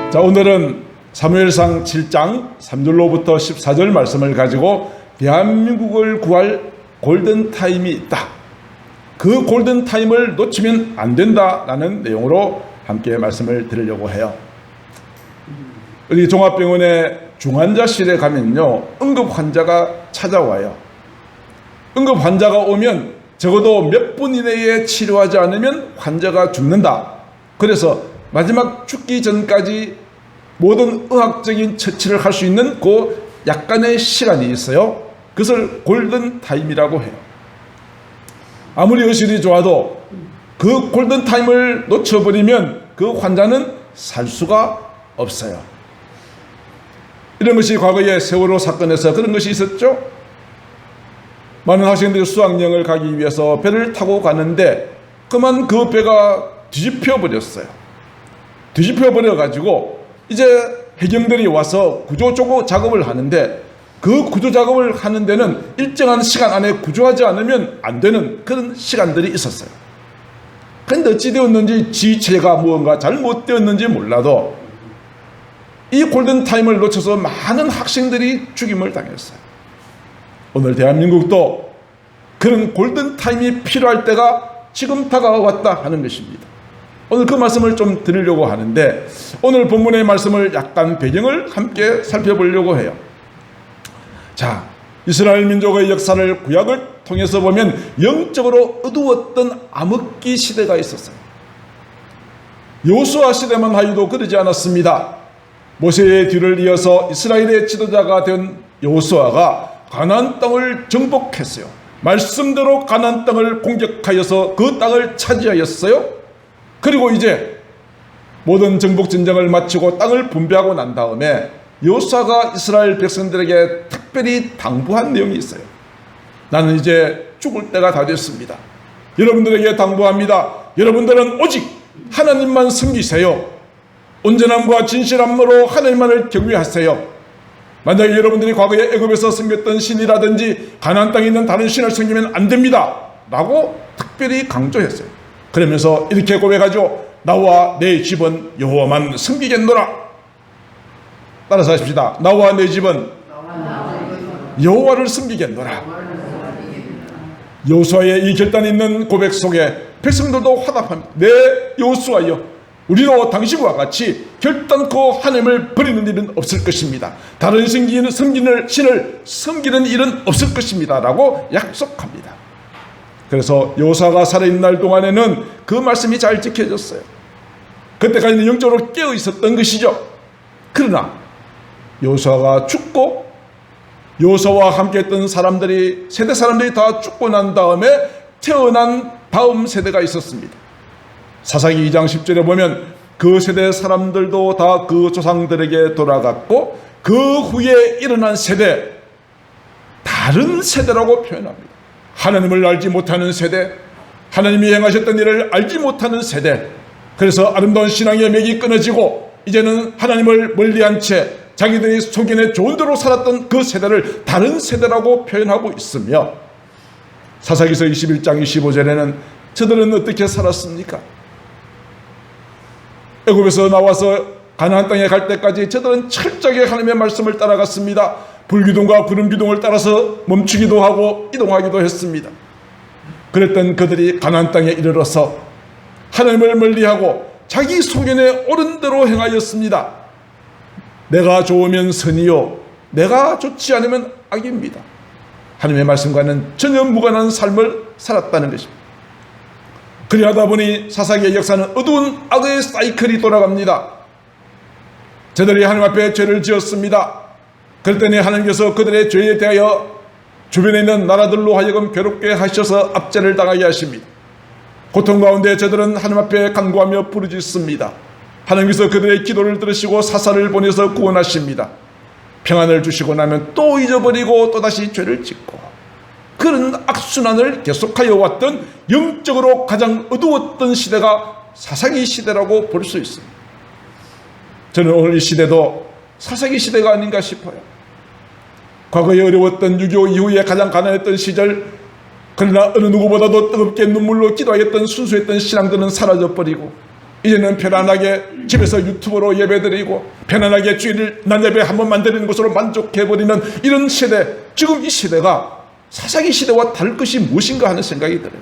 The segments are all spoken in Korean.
자, 오늘은 사무엘상 7장 3절로부터 14절 말씀을 가지고 대한민국을 구할 골든타임이 있다, 그 골든타임을 놓치면 안 된다라는 내용으로 함께 말씀을 드리려고 해요. 우리 종합병원의 중환자실에 가면요, 응급환자가 찾아와요. 응급환자가 오면 적어도 몇 분 이내에 치료하지 않으면 환자가 죽는다. 그래서 마지막 죽기 전까지 모든 의학적인 처치를 할 수 있는 그 약간의 시간이 있어요. 그것을 골든타임이라고 해요. 아무리 의술이 좋아도 그 골든타임을 놓쳐버리면 그 환자는 살 수가 없어요. 이런 것이 과거의 세월호 사건에서 그런 것이 있었죠. 많은 학생들이 수학여행을 가기 위해서 배를 타고 가는데 그만 그 배가 뒤집혀 버렸어요. 뒤집혀 버려 가지고 이제 해경들이 와서 구조 작업을 하는데, 그 구조 작업을 하는 데는 일정한 시간 안에 구조하지 않으면 안 되는 그런 시간들이 있었어요. 그런데 어찌 되었는지 지체가 무언가 잘못되었는지 몰라도 이 골든타임을 놓쳐서 많은 학생들이 죽임을 당했어요. 오늘 대한민국도 그런 골든타임이 필요할 때가 지금 다가왔다 하는 것입니다. 오늘 그 말씀을 좀 드리려고 하는데, 오늘 본문의 말씀을 약간 배경을 함께 살펴보려고 해요. 자, 이스라엘 민족의 역사를 구약을 통해서 보면 영적으로 어두웠던 암흑기 시대가 있었어요. 여호수아 시대만 하여도 그러지 않았습니다. 모세의 뒤를 이어서 이스라엘의 지도자가 된 여호수아가 가나안 땅을 정복했어요. 말씀대로 가나안 땅을 공격하여서 그 땅을 차지하였어요. 그리고 이제 모든 정복 전쟁을 마치고 땅을 분배하고 난 다음에 여호수아가 이스라엘 백성들에게 특별히 당부한 내용이 있어요. 나는 이제 죽을 때가 다 됐습니다. 여러분들에게 당부합니다. 여러분들은 오직 하나님만 섬기세요. 온전함과 진실함으로 하나님만을 경외하세요. 만약에 여러분들이 과거에 애굽에서 섬겼던 신이라든지 가나안 땅에 있는 다른 신을 섬기면 안 됩니다 라고 특별히 강조했어요. 그러면서 이렇게 고백하죠. 나와 내 집은 여호와만 섬기겠노라. 따라서 하십시다. 나와 내 집은 여호와를 섬기겠노라. 여호수아의 이 결단 있는 고백 속에 백성들도 화답합니다. 네, 여호수아여, 우리도 당신과 같이 결단코 하나님을 버리는 일은 없을 것입니다. 다른 섬기는 신을 섬기는 일은 없을 것입니다 라고 약속합니다. 그래서 여호수아가 살아있는 날 동안에는 그 말씀이 잘 지켜졌어요. 그때까지는 영적으로 깨어 있었던 것이죠. 그러나 여호수아가 죽고 여호수아와 함께했던 세대 사람들이 다 죽고 난 다음에 태어난 다음 세대가 있었습니다. 사사기 2장 10절에 보면 그 세대 사람들도 다 그 조상들에게 돌아갔고 그 후에 일어난 세대, 다른 세대라고 표현합니다. 하나님을 알지 못하는 세대, 하나님이 행하셨던 일을 알지 못하는 세대. 그래서 아름다운 신앙의 맥이 끊어지고 이제는 하나님을 멀리한 채 자기들이 속인의 좋은 대로 살았던 그 세대를 다른 세대라고 표현하고 있으며, 사사기서 21장 25절에는 저들은 어떻게 살았습니까? 애굽에서 나와서 가나안 땅에 갈 때까지 저들은 철저하게 하나님의 말씀을 따라갔습니다. 불기둥과 구름기둥을 따라서 멈추기도 하고 이동하기도 했습니다. 그랬던 그들이 가나안 땅에 이르러서 하나님을 멀리하고 자기 소견에 옳은 대로 행하였습니다. 내가 좋으면 선이요 내가 좋지 않으면 악입니다. 하나님의 말씀과는 전혀 무관한 삶을 살았다는 것입니다. 그리하다 보니 사사기의 역사는 어두운 악의 사이클이 돌아갑니다. 저들이 하나님 앞에 죄를 지었습니다. 그랬더니 하나님께서 그들의 죄에 대하여 주변에 있는 나라들로 하여금 괴롭게 하셔서 압제를 당하게 하십니다. 고통 가운데 저들은 하나님 앞에 간구하며 부르짖습니다. 하나님께서 그들의 기도를 들으시고 사사를 보내서 구원하십니다. 평안을 주시고 나면 또 잊어버리고 또다시 죄를 짓고, 그런 악순환을 계속하여 왔던 영적으로 가장 어두웠던 시대가 사사기 시대라고 볼 수 있습니다. 저는 오늘 이 시대도 사사기 시대가 아닌가 싶어요. 과거에 어려웠던 6.25 이후에 가장 가난했던 시절, 그러나 어느 누구보다도 뜨겁게 눈물로 기도하였던 순수했던 신앙들은 사라져버리고 이제는 편안하게 집에서 유튜브로 예배드리고 편안하게 주일 날 예배 한 번만 드리는 것으로 만족해버리는 이런 시대, 지금 이 시대가 사사기 시대와 다를 것이 무엇인가 하는 생각이 들어요.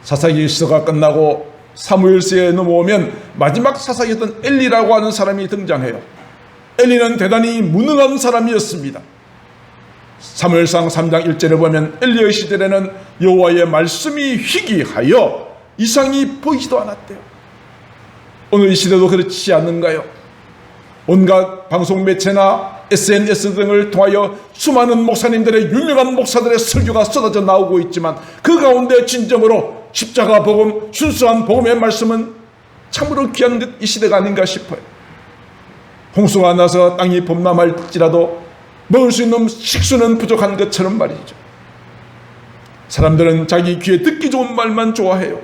사사기 시대가 끝나고 사무엘서에 넘어오면 마지막 사사기였던 엘리라고 하는 사람이 등장해요. 엘리는 대단히 무능한 사람이었습니다. 사무엘상 3장 1절에 보면 엘리의 시절에는 여호와의 말씀이 희귀하여 이상이 보이지도 않았대요. 오늘 이 시대도 그렇지 않는가요? 온갖 방송 매체나 SNS 등을 통하여 수많은 목사님들의 유명한 목사들의 설교가 쏟아져 나오고 있지만 그 가운데 진정으로 십자가 복음, 순수한 복음의 말씀은 참으로 귀한 이 시대가 아닌가 싶어요. 홍수가 나서 땅이 범람할지라도 먹을 수 있는 식수는 부족한 것처럼 말이죠. 사람들은 자기 귀에 듣기 좋은 말만 좋아해요.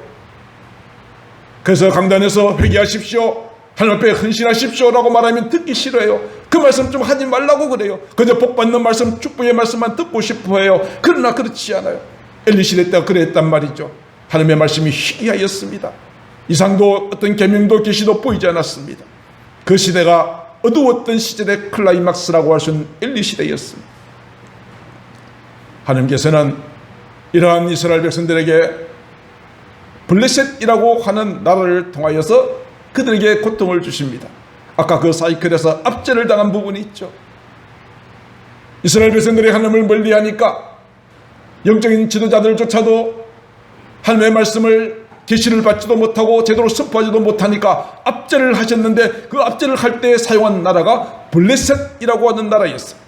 그래서 강단에서 회개하십시오, 하나님 앞에 헌신하십시오라고 말하면 듣기 싫어요. 그 말씀 좀 하지 말라고 그래요. 그저 복받는 말씀, 축복의 말씀만 듣고 싶어해요. 그러나 그렇지 않아요. 엘리 시대 때가 그랬단 말이죠. 하나님의 말씀이 희귀하였습니다. 이상도 어떤 계명도 계시도 보이지 않았습니다. 그 시대가 어두웠던 시절의 클라이막스라고 할 수 있는 엘리 시대였습니다. 하나님께서는 이러한 이스라엘 백성들에게 블레셋이라고 하는 나라를 통하여서 그들에게 고통을 주십니다. 아까 그 사이클에서 압제를 당한 부분이 있죠. 이스라엘 백성들이 하나님을 멀리하니까 영적인 지도자들조차도 하나님의 말씀을 계시를 받지도 못하고 제대로 선포하지도 못하니까 압제를 하셨는데 그 압제를 할 때 사용한 나라가 블레셋이라고 하는 나라였어요.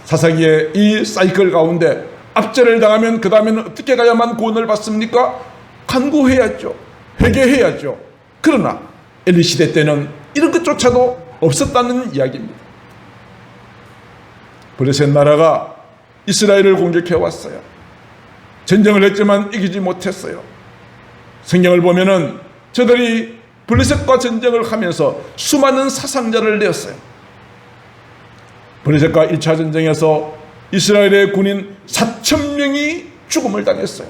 사사기의 이 사이클 가운데 압제를 당하면 그 다음에는 어떻게 가야만 구원을 받습니까? 간구해야죠. 회개해야죠. 그러나 엘리 시대 때는 이런 것조차도 없었다는 이야기입니다. 블레셋 나라가 이스라엘을 공격해 왔어요. 전쟁을 했지만 이기지 못했어요. 성경을 보면은 저들이 블레셋과 전쟁을 하면서 수많은 사상자를 내었어요. 블레셋과 1차 전쟁에서 이스라엘의 군인 4,000명이 죽음을 당했어요.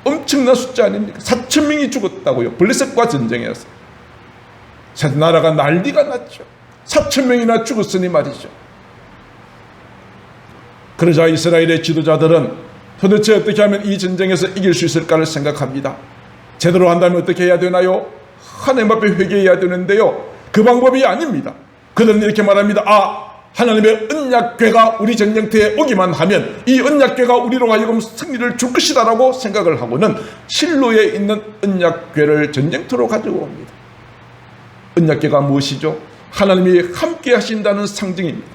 엄청난 숫자 아닙니까? 4,000명이 죽었다고요. 블레셋과 전쟁에서. 나라가 난리가 났죠. 4,000명이나 죽었으니 말이죠. 그러자 이스라엘의 지도자들은 도대체 어떻게 하면 이 전쟁에서 이길 수 있을까를 생각합니다. 제대로 한다면 어떻게 해야 되나요? 하나님 앞에 회개해야 되는데요. 그 방법이 아닙니다. 그들은 이렇게 말합니다. 하나님의 언약궤가 우리 전쟁터에 오기만 하면 이 언약궤가 우리로 하여금 승리를 줄 것이다 라고 생각을 하고는 실로에 있는 언약궤를 전쟁터로 가지고 옵니다. 언약궤가 무엇이죠? 하나님이 함께 하신다는 상징입니다.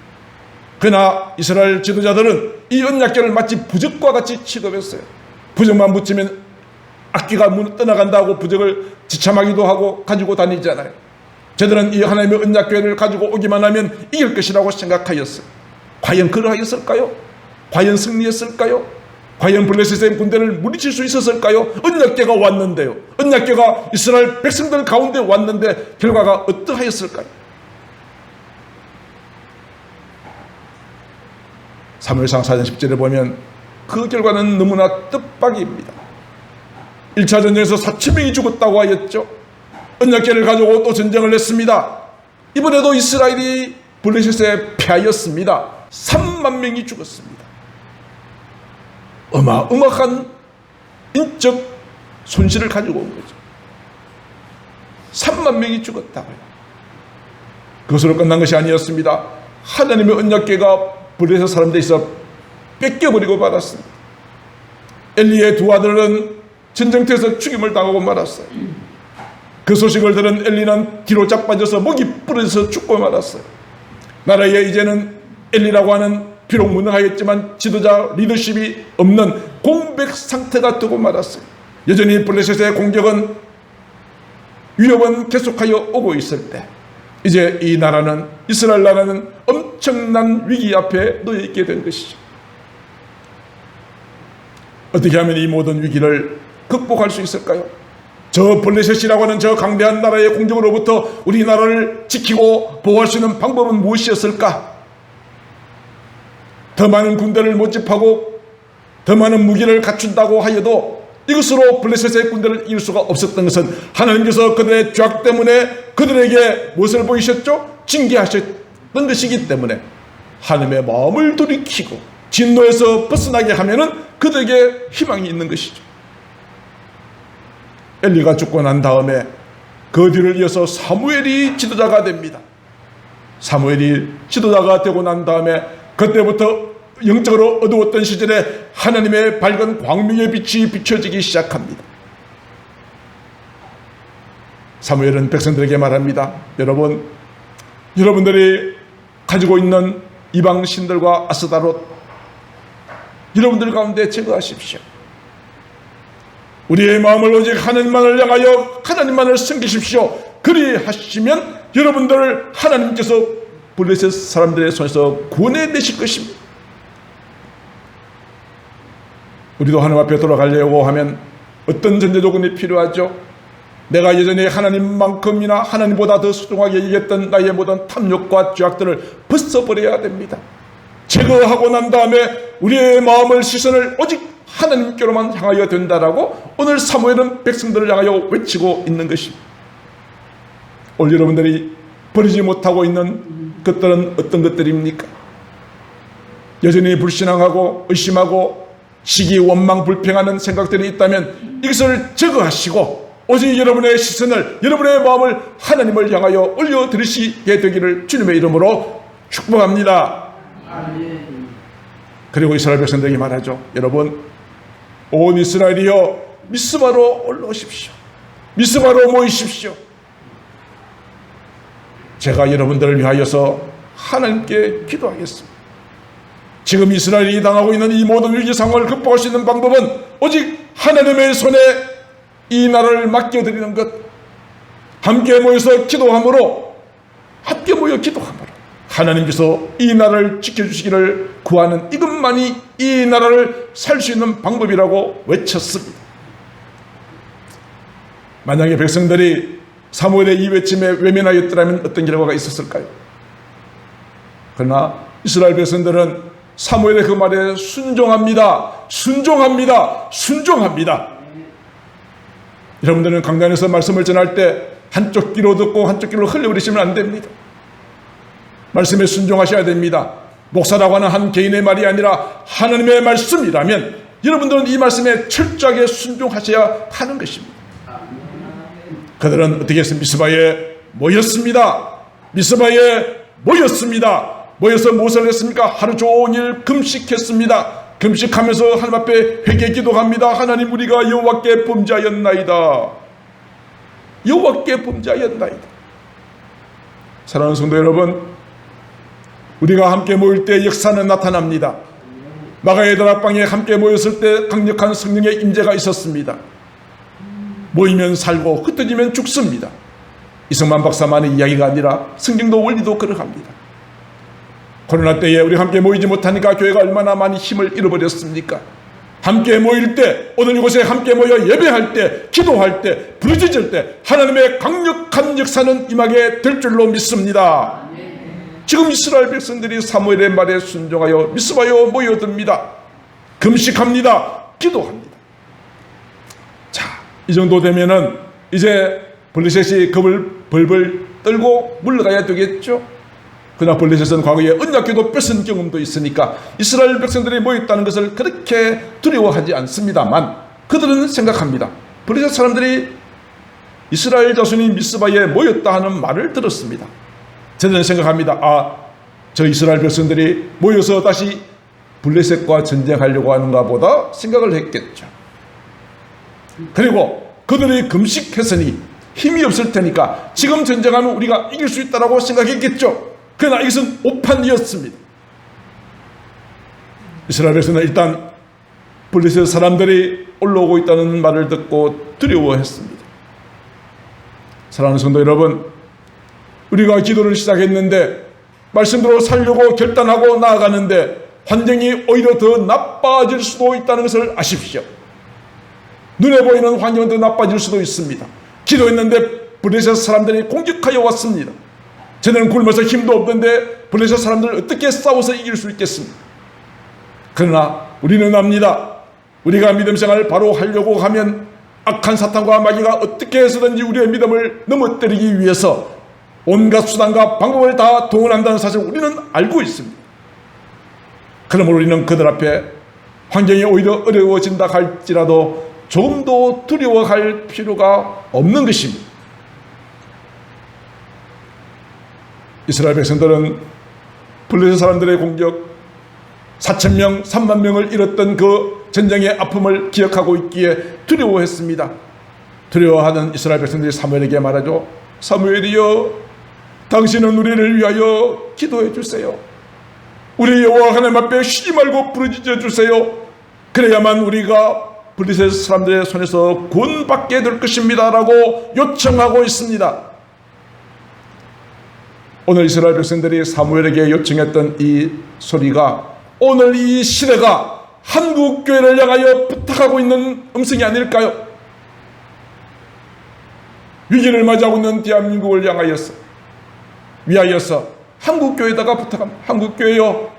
그러나 이스라엘 지도자들은 이 언약궤를 마치 부적과 같이 취급했어요. 부적만 붙이면 악기가 떠나간다고 부적을 지참하기도 하고 가지고 다니잖아요. 저들은 이 하나님의 언약궤를 가지고 오기만 하면 이길 것이라고 생각하였어요. 과연 그러하였을까요? 과연 승리했을까요? 과연 블레셋의 군대를 물리칠 수 있었을까요? 언약궤가 왔는데요. 언약궤가 이스라엘 백성들 가운데 왔는데 결과가 어떠하였을까요? 사무엘상 4장 10절에 보면 그 결과는 너무나 뜻밖입니다. 1차 전쟁에서 4,000명이 죽었다고 하였죠. 언약궤를 가지고 또 전쟁을 했습니다. 이번에도 이스라엘이 블레셋에 패하였습니다. 3만 명이 죽었습니다. 어마어마한 인적 손실을 가지고 온 거죠. 3만 명이 죽었다고요. 그것으로 끝난 것이 아니었습니다. 하나님의 언약궤가 블레셋 사람들에서 뺏겨버리고 말았습니다. 엘리의 두 아들은 전쟁터에서 죽임을 당하고 말았어요. 그 소식을 들은 엘리는 뒤로 자빠져서 목이 부러져서 죽고 말았어요. 나라에 이제는 엘리라고 하는 비록 무능하였지만 지도자 리더십이 없는 공백 상태가 되고 말았어요. 여전히 블레셋의 공격은 위협은 계속하여 오고 있을 때 이제 이 나라는 이스라엘 나라는 엄청난 위기 앞에 놓여 있게 된 것이죠. 어떻게 하면 이 모든 위기를 극복할 수 있을까요? 저 블레셋이라고 하는 저 강대한 나라의 공격으로부터 우리나라를 지키고 보호할 수 있는 방법은 무엇이었을까? 더 많은 군대를 모집하고 더 많은 무기를 갖춘다고 하여도 이것으로 블레셋의 군대를 이길 수가 없었던 것은 하나님께서 그들의 죄악 때문에 그들에게 무엇을 보이셨죠? 징계하셨던 것이기 때문에 하나님의 마음을 돌이키고 진노에서 벗어나게 하면은 그들에게 희망이 있는 것이죠. 엘리가 죽고 난 다음에 그 뒤를 이어서 사무엘이 지도자가 됩니다. 사무엘이 지도자가 되고 난 다음에 그때부터 영적으로 어두웠던 시절에 하나님의 밝은 광명의 빛이 비춰지기 시작합니다. 사무엘은 백성들에게 말합니다. 여러분들이 가지고 있는 이방 신들과 아스다롯 여러분들 가운데 제거하십시오. 우리의 마음을 오직 하나님만을 향하여 하나님만을 섬기십시오. 그리하시면 여러분들을 하나님께서 블레셋 사람들의 손에서 구원해내실 것입니다. 우리도 하나님 앞에 돌아가려고 하면 어떤 전제 조건이 필요하죠? 내가 예전에 하나님만큼이나 하나님보다 더 소중하게 여겼던 나의 모든 탐욕과 죄악들을 벗어버려야 됩니다. 제거하고 난 다음에 우리의 마음을 시선을 오직 하나님께로만 향하여 된다라고 오늘 사무엘은 백성들을 향하여 외치고 있는 것입니다. 오늘 여러분들이 버리지 못하고 있는 것들은 어떤 것들입니까? 여전히 불신앙하고 의심하고 시기 원망 불평하는 생각들이 있다면 이것을 제거하시고 오직 여러분의 시선을 여러분의 마음을 하나님을 향하여 올려드리시게 되기를 주님의 이름으로 축복합니다. 그리고 이스라엘 백성들에게 말하죠. 여러분 온 이스라엘이여 미스바로 올라오십시오. 미스바로 모이십시오. 제가 여러분들을 위하여서 하나님께 기도하겠습니다. 지금 이스라엘이 당하고 있는 이 모든 위기 상황을 극복할 수 있는 방법은 오직 하나님의 손에 이 나라를 맡겨드리는 것, 함께 모여서 기도함으로 하나님께서 이 나라를 지켜주시기를 구하는 이것만이 이 나라를 살 수 있는 방법이라고 외쳤습니다. 만약에 백성들이 사무엘의 이 외침에 외면하였더라면 어떤 결과가 있었을까요? 그러나 이스라엘 백성들은 사무엘의 그 말에 순종합니다. 여러분들은 강단에서 말씀을 전할 때 한쪽 귀로 듣고 한쪽 귀로 흘려버리시면 안 됩니다. 말씀에 순종하셔야 됩니다. 목사라고 하는 한 개인의 말이 아니라 하나님의 말씀이라면 여러분들은 이 말씀에 철저하게 순종하셔야 하는 것입니다. 그들은 어떻게 해서 미스바에 모였습니다. 모여서 무엇을 했습니까? 하루 종일 금식했습니다. 금식하면서 하나님 앞에 회개 기도합니다. 하나님 우리가 여호와께 범죄하였나이다. 사랑하는 성도 여러분, 우리가 함께 모일 때 역사는 나타납니다. 마가의 다락방에 함께 모였을 때 강력한 성령의 임재가 있었습니다. 모이면 살고 흩어지면 죽습니다. 이성만 박사만의 이야기가 아니라 성경도 원리도 그러합니다. 코로나 때에 우리 함께 모이지 못하니까 교회가 얼마나 많이 힘을 잃어버렸습니까? 함께 모일 때, 오늘 이곳에 함께 모여 예배할 때, 기도할 때, 부르짖을 때 하나님의 강력한 역사는 임하게 될 줄로 믿습니다. 지금 이스라엘 백성들이 사무엘의 말에 순종하여 미스바에 모여듭니다. 금식합니다. 기도합니다. 자, 이 정도 되면은 이제 블레셋이 겁을 벌벌 떨고 물러가야 되겠죠. 그러나 블레셋은 과거에 언약궤도 뺏은 경험도 있으니까 이스라엘 백성들이 모였다는 것을 그렇게 두려워하지 않습니다만 그들은 생각합니다. 블레셋 사람들이 이스라엘 자손이 미스바에 모였다 하는 말을 들었습니다. 저는 생각합니다. 저 이스라엘 백성들이 모여서 다시 블레셋과 전쟁하려고 하는가 보다 생각을 했겠죠. 그리고 그들이 금식했으니 힘이 없을 테니까 지금 전쟁하면 우리가 이길 수 있다고 생각했겠죠. 그러나 이것은 오판이었습니다. 이스라엘 백성은 일단 블레셋 사람들이 올라오고 있다는 말을 듣고 두려워했습니다. 사랑하는 성도 여러분, 우리가 기도를 시작했는데 말씀대로 살려고 결단하고 나아가는데 환경이 오히려 더 나빠질 수도 있다는 것을 아십시오. 눈에 보이는 환경은 더 나빠질 수도 있습니다. 기도했는데 블레셋 사람들이 공격하여 왔습니다. 저는 굶어서 힘도 없는데 블레셋 사람들을 어떻게 싸워서 이길 수 있겠습니까? 그러나 우리는 압니다. 우리가 믿음 생활을 바로 하려고 하면 악한 사탄과 마귀가 어떻게 해서든지 우리의 믿음을 넘어뜨리기 위해서 온갖 수단과 방법을 다 동원한다는 사실을 우리는 알고 있습니다. 그러므로 우리는 그들 앞에 환경이 오히려 어려워진다 할지라도 조금도 두려워할 필요가 없는 것입니다. 이스라엘 백성들은 블레셋 사람들의 공격, 4,000명, 3만 명을 잃었던 그 전쟁의 아픔을 기억하고 있기에 두려워했습니다. 두려워하는 이스라엘 백성들이 사무엘에게 말하죠. 사무엘이여, 당신은 우리를 위하여 기도해 주세요. 우리 여호와 하나님 앞에 쉬지 말고 부르짖어 주세요. 그래야만 우리가 블레셋 사람들의 손에서 구원받게 될 것입니다 라고 요청하고 있습니다. 오늘 이스라엘 백성들이 사무엘에게 요청했던 이 소리가 오늘 이 시대가 한국교회를 향하여 부탁하고 있는 음성이 아닐까요? 위기를 맞이하고 있는 대한민국을 위하여서 한국교회에다가 부탁합니다. 한국교회요,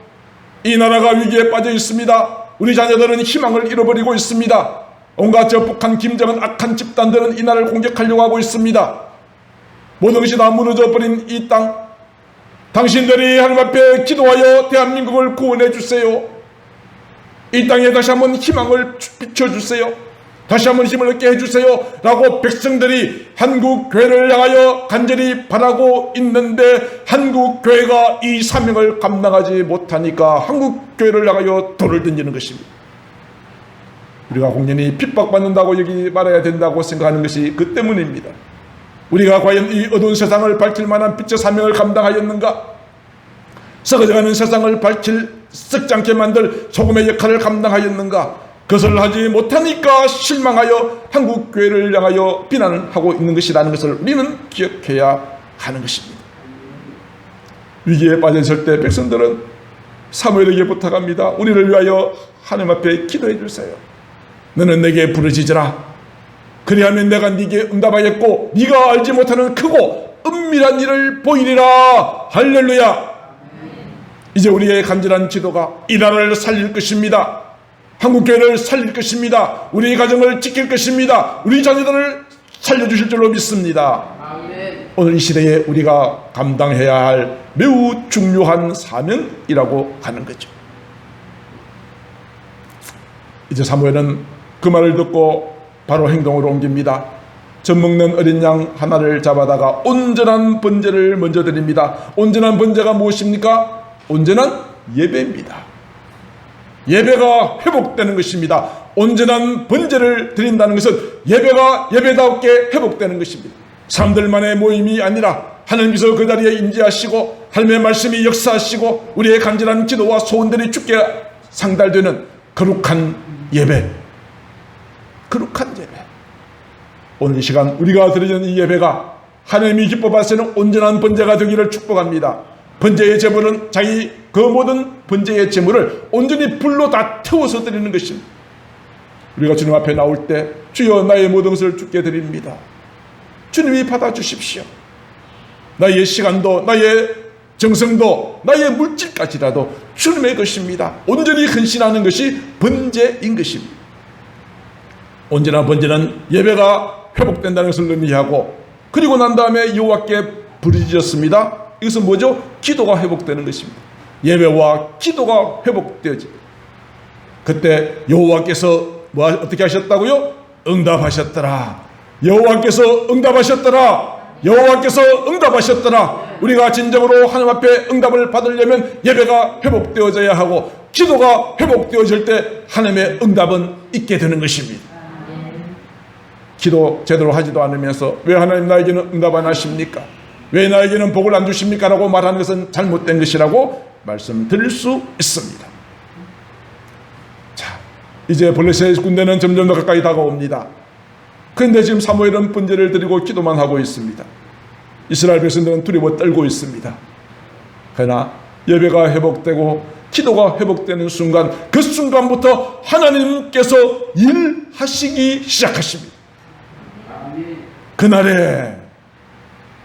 이 나라가 위기에 빠져 있습니다. 우리 자녀들은 희망을 잃어버리고 있습니다. 온갖 저 북한, 김정은 악한 집단들은 이 나라를 공격하려고 하고 있습니다. 모든 것이 다 무너져버린 이 땅, 당신들이 하나님 앞에 기도하여 대한민국을 구원해 주세요. 이 땅에 다시 한번 희망을 비춰주세요. 다시 한번 힘을 얻게 해주세요 라고 백성들이 한국교회를 향하여 간절히 바라고 있는데 한국교회가 이 사명을 감당하지 못하니까 한국교회를 향하여 돌을 던지는 것입니다. 우리가 공연히 핍박받는다고 여기 말해야 된다고 생각하는 것이 그 때문입니다. 우리가 과연 이 어두운 세상을 밝힐 만한 빛의 사명을 감당하였는가? 썩어져가는 세상을 썩지 않게 만들 소금의 역할을 감당하였는가? 그것을 하지 못하니까 실망하여 한국교회를 향하여 비난을 하고 있는 것이라는 것을 우리는 기억해야 하는 것입니다. 위기에 빠졌을 때 백성들은 사무엘에게 부탁합니다. 우리를 위하여 하나님 앞에 기도해 주세요. 너는 내게 부르짖으라. 그리하면 내가 네게 응답하겠고 네가 알지 못하는 크고 은밀한 일을 보이리라. 할렐루야. 이제 우리의 간절한 기도가 이 나라를 살릴 것입니다. 한국교회를 살릴 것입니다. 우리 가정을 지킬 것입니다. 우리 자녀들을 살려주실 줄로 믿습니다. 아멘. 오늘 이 시대에 우리가 감당해야 할 매우 중요한 사명이라고 하는 거죠. 이제 사무엘은 그 말을 듣고 바로 행동으로 옮깁니다. 젖 먹는 어린 양 하나를 잡아다가 온전한 번제를 먼저 드립니다. 온전한 번제가 무엇입니까? 온전한 예배입니다. 예배가 회복되는 것입니다. 온전한 번제를 드린다는 것은 예배가 예배답게 회복되는 것입니다. 사람들만의 모임이 아니라 하나님께서 그 자리에 임재하시고 하나님의 말씀이 역사하시고 우리의 간절한 기도와 소원들이 주께 상달되는 거룩한 예배. 거룩한 예배. 오늘 이 시간 우리가 드리는 이 예배가 하나님이 기뻐 받으시는 온전한 번제가 되기를 축복합니다. 번제의 제물은 자기 그 모든 번제의 제물을 온전히 불로 다 태워서 드리는 것입니다. 우리가 주님 앞에 나올 때 주여 나의 모든 것을 주께 드립니다. 주님이 받아주십시오. 나의 시간도 나의 정성도 나의 물질까지라도 주님의 것입니다. 온전히 헌신하는 것이 번제인 것입니다. 온전한 번제는 예배가 회복된다는 것을 의미하고 그리고 난 다음에 여호와께 부르짖었습니다. 이것은 뭐죠? 기도가 회복되는 것입니다. 예배와 기도가 회복되어지. 그때 여호와께서 어떻게 하셨다고요? 응답하셨더라. 여호와께서 응답하셨더라. 여호와께서 응답하셨더라. 우리가 진정으로 하나님 앞에 응답을 받으려면 예배가 회복되어져야 하고 기도가 회복되어질 때 하나님의 응답은 있게 되는 것입니다. 기도 제대로 하지도 않으면서 왜 하나님 나에게는 응답 안 하십니까? 왜 나에게는 복을 안 주십니까? 라고 말하는 것은 잘못된 것이라고 말씀드릴 수 있습니다. 자, 이제 블레셋 군대는 점점 더 가까이 다가옵니다. 그런데 지금 사무엘은 번제를 드리고 기도만 하고 있습니다. 이스라엘 백성들은 두려워 떨고 있습니다. 그러나 예배가 회복되고 기도가 회복되는 순간 그 순간부터 하나님께서 일하시기 시작하십니다.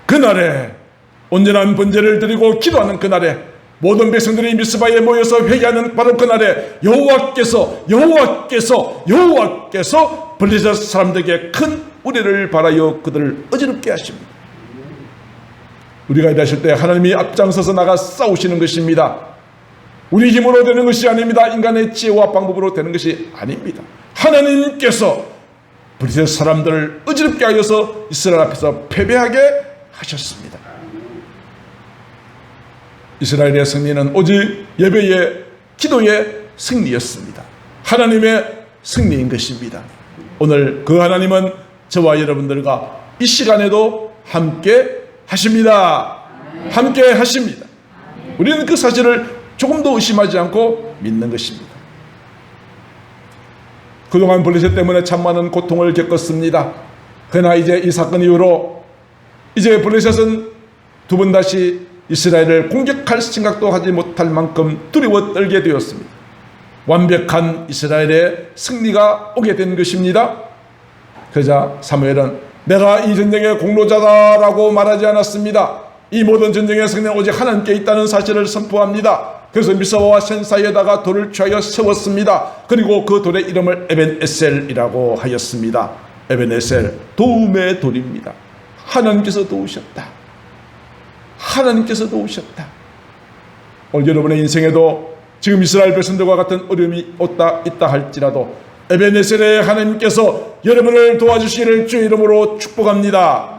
그날에 온전한 번제를 드리고 기도하는 그날에 모든 백성들이 미스바에 모여서 회개하는 바로 그날에 여호와께서 블레셋 사람들에게 큰 우레를 발하여 그들을 어지럽게 하십니다. 우리가 일하실 때 하나님이 앞장서서 나가 싸우시는 것입니다. 우리 힘으로 되는 것이 아닙니다. 인간의 지혜와 방법으로 되는 것이 아닙니다. 하나님께서 블레셋 사람들을 어지럽게 하여서 이스라엘 앞에서 패배하게 하셨습니다. 이스라엘의 승리는 오직 예배의 기도의 승리였습니다. 하나님의 승리인 것입니다. 오늘 그 하나님은 저와 여러분들과 이 시간에도 함께 하십니다. 함께 하십니다. 우리는 그 사실을 조금도 의심하지 않고 믿는 것입니다. 그동안 블레셋 때문에 참 많은 고통을 겪었습니다. 그러나 이제 이 사건 이후로 이제 블레셋은 두 번 다시 이스라엘을 공격할 생각도 하지 못할 만큼 두려워 떨게 되었습니다. 완벽한 이스라엘의 승리가 오게 된 것입니다. 그러자 사무엘은 내가 이 전쟁의 공로자다라고 말하지 않았습니다. 이 모든 전쟁의 승리는 오직 하나님께 있다는 사실을 선포합니다. 그래서 미스바와 셴 사이에다가 돌을 취하여 세웠습니다. 그리고 그 돌의 이름을 에벤에셀이라고 하였습니다. 에벤에셀, 도움의 돌입니다. 하나님께서 도우셨다. 하나님께서 도우셨다. 오늘 여러분의 인생에도 지금 이스라엘 백성들과 같은 어려움이 있다 할지라도 에벤에셀의 하나님께서 여러분을 도와주시기를 주의 이름으로 축복합니다.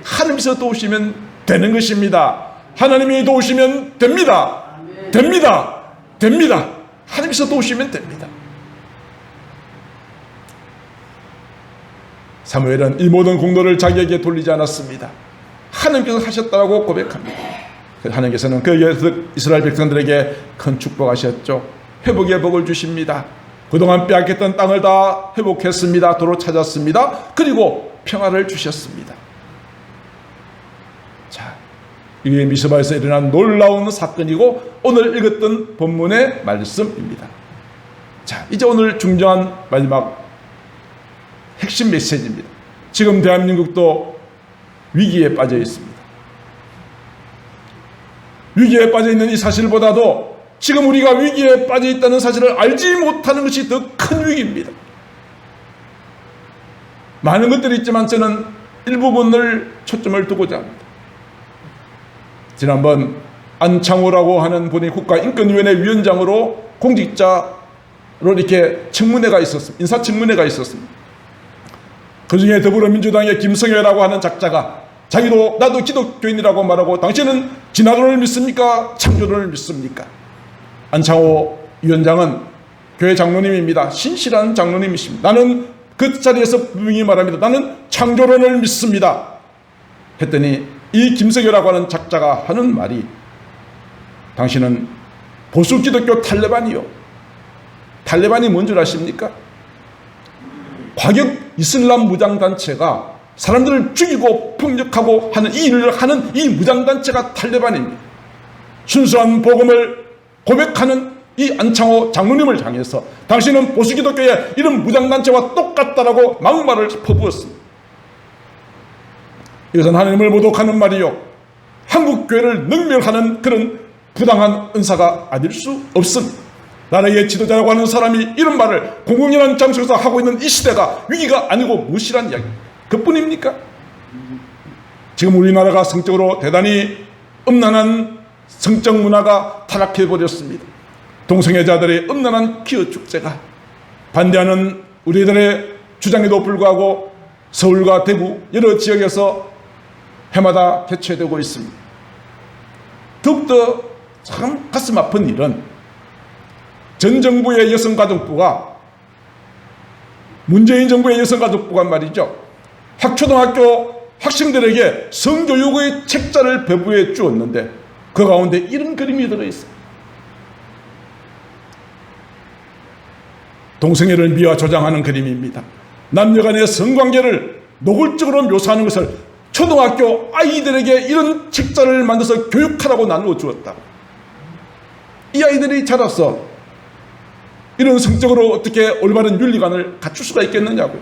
하나님께서 도우시면 되는 것입니다. 하나님이 도우시면 됩니다. 됩니다. 됩니다. 하나님께서 도우시면 됩니다. 사무엘은 이 모든 공로를 자기에게 돌리지 않았습니다. 하나님께서 하셨다고 고백합니다. 하나님께서는 그 이스라엘 백성들에게 큰 축복하셨죠. 회복의 복을 주십니다. 그동안 빼앗겼던 땅을 다 회복했습니다. 도로 찾았습니다. 그리고 평화를 주셨습니다. 자, 이게 미스바에서 일어난 놀라운 사건이고 오늘 읽었던 본문의 말씀입니다. 자, 이제 오늘 중요한 마지막 핵심 메시지입니다. 지금 대한민국도 위기에 빠져 있습니다. 위기에 빠져 있는 이 사실보다도 지금 우리가 위기에 빠져 있다는 사실을 알지 못하는 것이 더 큰 위기입니다. 많은 것들이 있지만 저는 일부분을 초점을 두고자 합니다. 지난번 안창호라고 하는 분이 국가인권위원회 위원장으로 공직자로 이렇게 청문회가 있었습니다. 인사청문회가 있었습니다. 그 중에 더불어민주당의 김성회라고 하는 작자가 자기도 나도 기독교인이라고 말하고 당신은 진화론을 믿습니까? 창조론을 믿습니까? 안창호 위원장은 교회 장로님입니다. 신실한 장로님이십니다. 나는 그 자리에서 분명히 말합니다. 나는 창조론을 믿습니다. 했더니 이 김성회라고 하는 작자가 하는 말이 당신은 보수 기독교 탈레반이요. 탈레반이 뭔 줄 아십니까? 과격 이슬람 무장단체가 사람들을 죽이고 폭력하고 하는 이 일을 하는 이 무장단체가 탈레반입니다. 순수한 복음을 고백하는 이 안창호 장로님을 향해서 당신은 보수기독교의 이런 무장단체와 똑같다라고 막말을 퍼부었습니다. 이것은 하나님을 모독하는 말이요, 한국교회를 능멸하는 그런 부당한 은사가 아닐 수 없습니다. 나라의 지도자라고 하는 사람이 이런 말을 공공연한 장소에서 하고 있는 이 시대가 위기가 아니고 무엇이란 이야기입니까? 그뿐입니까? 지금 우리나라가 성적으로 대단히 음란한 성적 문화가 타락해버렸습니다. 동성애자들의 음란한 기어 축제가 반대하는 우리들의 주장에도 불구하고 서울과 대구 여러 지역에서 해마다 개최되고 있습니다. 더욱더 참 가슴 아픈 일은 전 정부의 여성가족부가, 문재인 정부의 여성가족부가 말이죠, 학초등학교 학생들에게 성교육의 책자를 배부해 주었는데 그 가운데 이런 그림이 들어있어요. 동성애를 미화 조장하는 그림입니다. 남녀간의 성관계를 노골적으로 묘사하는 것을 초등학교 아이들에게 이런 책자를 만들어서 교육하라고 나누어 주었다. 이 아이들이 자라서 이런 성적으로 어떻게 올바른 윤리관을 갖출 수가 있겠느냐고요.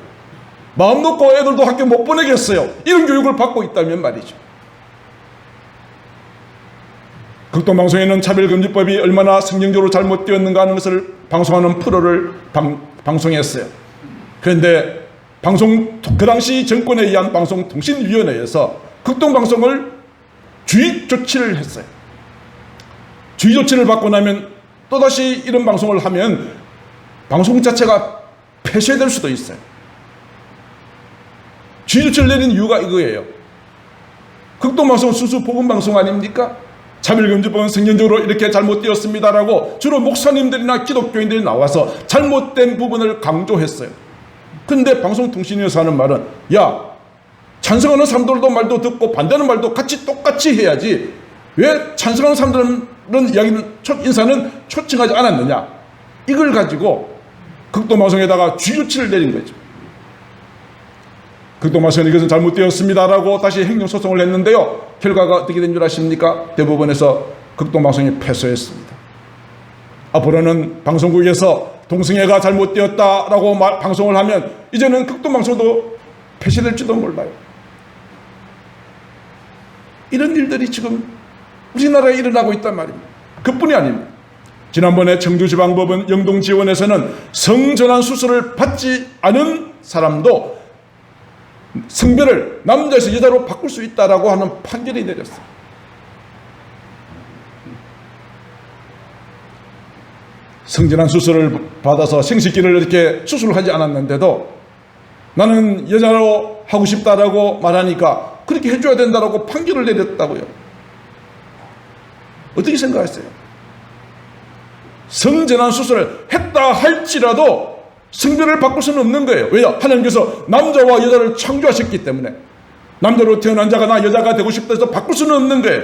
마음 놓고 애들도 학교 못 보내겠어요. 이런 교육을 받고 있다면 말이죠. 극동방송에는 차별금지법이 얼마나 성경적으로 잘못되었는가 하는 것을 방송하는 프로를 방송했어요. 그런데 그 당시 정권에 의한 방송통신위원회에서 극동방송을 주의 조치를 했어요. 주의 조치를 받고 나면 또다시 이런 방송을 하면 방송 자체가 폐쇄될 수도 있어요. 주의 조치를 내린 이유가 이거예요. 극동방송은 순수 복음방송 아닙니까? 차별금지법은 성경적으로 이렇게 잘못되었습니다라고 주로 목사님들이나 기독교인들이 나와서 잘못된 부분을 강조했어요. 그런데 방송통신위에서 하는 말은, 야, 찬성하는 사람들도 말도 듣고 반대하는 말도 똑같이 해야지 왜 찬성하는 사람들은 인사는 초청하지 않았느냐, 이걸 가지고 극동방송에다가 주의조치를 내린 거죠. 극동방송은 이것은 잘못되었습니다라고 다시 행정소송을 했는데요, 결과가 어떻게 된 줄 아십니까? 대법원에서 극동방송이 패소했습니다. 앞으로는 방송국에서 동성애가 잘못되었다라고 방송을 하면 이제는 극동방송도 폐쇄될지도 몰라요. 이런 일들이 지금 우리나라에 일어나고 있단 말입니다. 그뿐이 아닙니다. 지난번에 청주지방법원 영동지원에서는 성전환 수술을 받지 않은 사람도 성별을 남자에서 여자로 바꿀 수 있다라고 하는 판결이 내렸어요. 성전환 수술을 받아서 생식기를 이렇게 수술하지 않았는데도 나는 여자로 하고 싶다라고 말하니까 그렇게 해줘야 된다라고 판결을 내렸다고요. 어떻게 생각하세요? 성전환 수술을 했다 할지라도 성별을 바꿀 수는 없는 거예요. 왜요? 하나님께서 남자와 여자를 창조하셨기 때문에 남자로 태어난 자가 나 여자가 되고 싶다 해서 바꿀 수는 없는 거예요.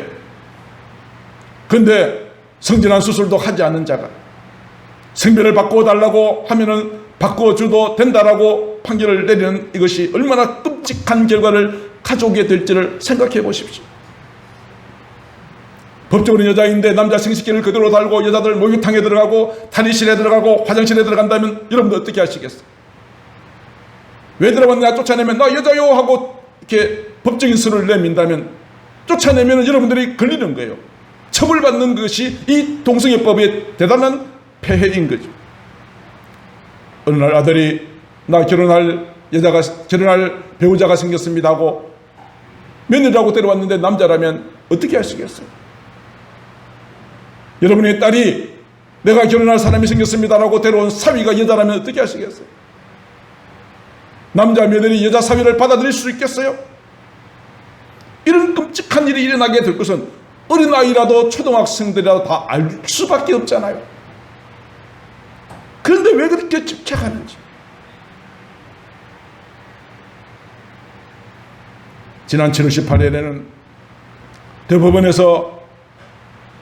그런데 성전환 수술도 하지 않은 자가 성별을 바꿔달라고 하면은 바꿔줘도 된다라고 판결을 내리는 이것이 얼마나 끔찍한 결과를 가져오게 될지를 생각해 보십시오. 법적으로 여자인데 남자 생식기를 그대로 달고 여자들 목욕탕에 들어가고 탈의실에 들어가고 화장실에 들어간다면 여러분들 어떻게 하시겠어요? 왜 들어갔냐 쫓아내면 나 여자요 하고 이렇게 법적인 수를 내민다면 쫓아내면 여러분들이 걸리는 거예요. 처벌받는 것이 이 동성애법의 대단한 폐해인 거죠. 어느 날 아들이 나 결혼할 배우자가 생겼습니다 하고 며느리라고 데려왔는데 남자라면 어떻게 하시겠어요? 여러분의 딸이 내가 결혼할 사람이 생겼습니다라고 데려온 사위가 여자라면 어떻게 하시겠어요? 남자 며느리 여자 사위를 받아들일 수 있겠어요? 이런 끔찍한 일이 일어나게 될 것은 어린아이라도 초등학생들이라도 다 알 수밖에 없잖아요. 그런데 왜 그렇게 집착하는지. 지난 7월 18일에는 대법원에서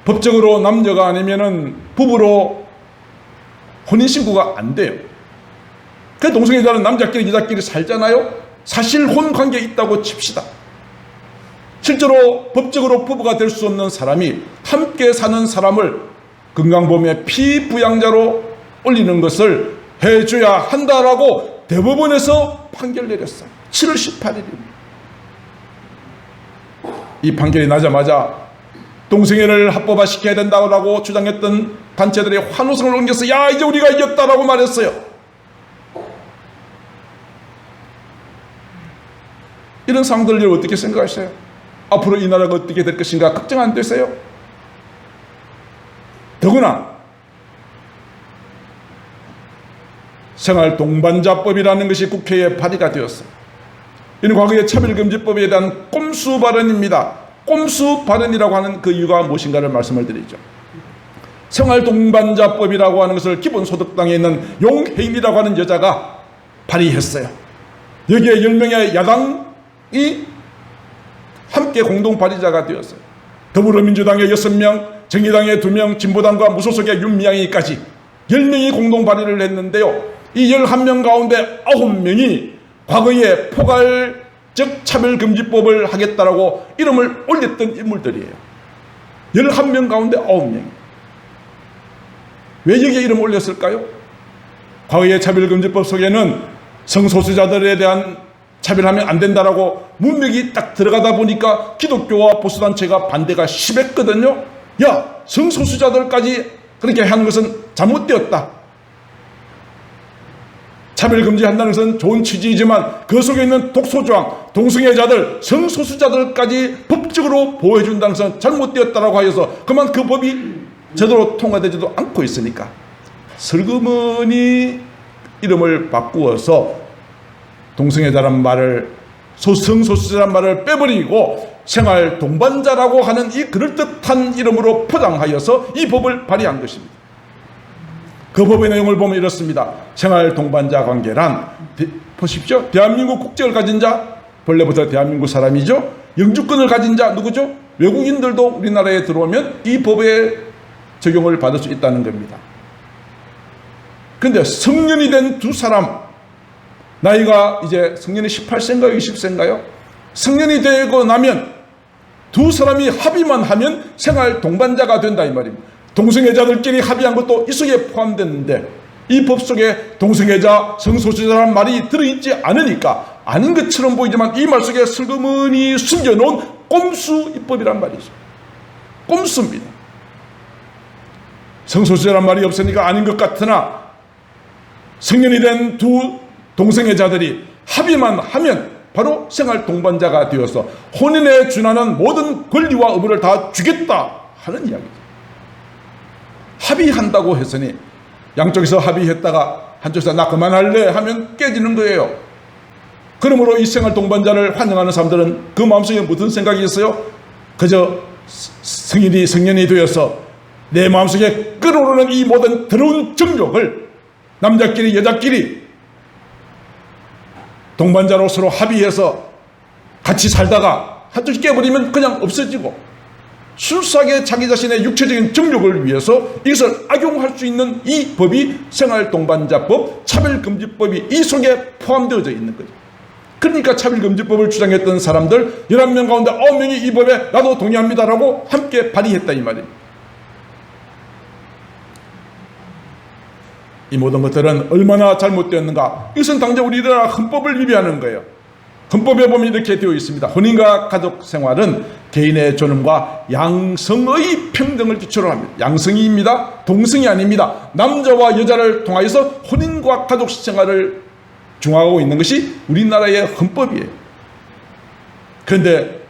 법적으로 남녀가 아니면은 부부로 혼인신고가 안 돼요. 그 동성애자는 남자끼리 여자끼리 살잖아요. 사실 혼관계에 있다고 칩시다. 실제로 법적으로 부부가 될 수 없는 사람이 함께 사는 사람을 건강보험의 피부양자로 올리는 것을 해줘야 한다라고 대법원에서 판결 내렸어요. 7월 18일입니다. 이 판결이 나자마자 동성애를 합법화시켜야 된다고 주장했던 단체들의 환호성을 옮겨서 야 이제 우리가 이겼다라고 말했어요. 이런 상황들을 어떻게 생각하세요? 앞으로 이 나라가 어떻게 될 것인가 걱정 안 되세요? 더구나 생활동반자법이라는 것이 국회에 발의가 되었어요. 이는 과거의 차별금지법에 대한 꼼수 발언입니다. 꼼수 발언이라고 하는 그 이유가 무엇인가를 말씀을 드리죠. 생활동반자법이라고 하는 것을 기본소득당에 있는 용혜인이라고 하는 여자가 발의했어요. 여기에 10명의 야당이 함께 공동 발의자가 되었어요. 더불어민주당의 6명, 정의당의 2명, 진보당과 무소속의 윤미향이까지 10명이 공동 발의를 했는데요. 이 11명 가운데 9명이 과거에 포괄적 차별금지법을 하겠다라고 이름을 올렸던 인물들이에요. 11명 가운데 9명. 왜 여기에 이름을 올렸을까요? 과거의 차별금지법 속에는 성소수자들에 대한 차별하면 안 된다라고 문맥이 딱 들어가다 보니까 기독교와 보수단체가 반대가 심했거든요. 야, 성소수자들까지 그렇게 하는 것은 잘못되었다. 차별 금지한다는 것은 좋은 취지이지만 그 속에 있는 독소조항, 동성애자들, 성소수자들까지 법적으로 보호해준다는 것은 잘못되었다라고 하여서 그만 그 법이 제대로 통과되지도 않고 있으니까 슬그머니 이름을 바꾸어서 동성애자란 말을, 성소수자란 말을 빼버리고 생활 동반자라고 하는 이 그럴듯한 이름으로 포장하여서 이 법을 발의한 것입니다. 그 법의 내용을 보면 이렇습니다. 생활 동반자 관계란, 보십시오. 대한민국 국적을 가진 자, 본래부터 대한민국 사람이죠. 영주권을 가진 자 누구죠? 외국인들도 우리나라에 들어오면 이 법의 적용을 받을 수 있다는 겁니다. 그런데 성년이 된 두 사람, 나이가 이제 성년이 18세인가요? 20세인가요? 성년이 되고 나면 두 사람이 합의만 하면 생활 동반자가 된다 이 말입니다. 동성애자들끼리 합의한 것도 이 속에 포함됐는데 이 법 속에 동성애자, 성소수자라는 말이 들어있지 않으니까 아닌 것처럼 보이지만 이 말 속에 슬그머니 숨겨놓은 꼼수 입법이란 말이죠. 꼼수입니다. 성소수자란 말이 없으니까 아닌 것 같으나 성년이 된 두 동성애자들이 합의만 하면 바로 생활 동반자가 되어서 혼인에 준하는 모든 권리와 의무를 다 주겠다 하는 이야기죠. 합의한다고 했으니 양쪽에서 합의했다가 한쪽에서 나 그만할래 하면 깨지는 거예요. 그러므로 이 생활 동반자를 환영하는 사람들은 그 마음속에 무슨 생각이 있어요? 그저 성년이 되어서 내 마음속에 끓어오르는 이 모든 더러운 정욕을 남자끼리 여자끼리 동반자로 서로 합의해서 같이 살다가 한쪽이 깨버리면 그냥 없어지고 순수하게 자기 자신의 육체적인 정욕을 위해서 이것을 악용할 수 있는 이 법이 생활동반자법, 차별금지법이 이 속에 포함되어져 있는 거죠. 그러니까 차별금지법을 주장했던 사람들 11명 가운데 9명이 이 법에 나도 동의합니다라고 함께 발의했다 이 말입니다. 이 모든 것들은 얼마나 잘못되었는가. 이것은 당장 우리나라 헌법을 위배하는 거예요. 헌법에 보면 이렇게 되어 있습니다. 혼인과 가족 생활은 개인의 존엄과 양성의 평등을 기초로 합니다. 양성이입니다. 동성이 아닙니다. 남자와 여자를 통하여서 혼인과 가족 생활을 중화하고 있는 것이 우리나라의 헌법이에요. 그런데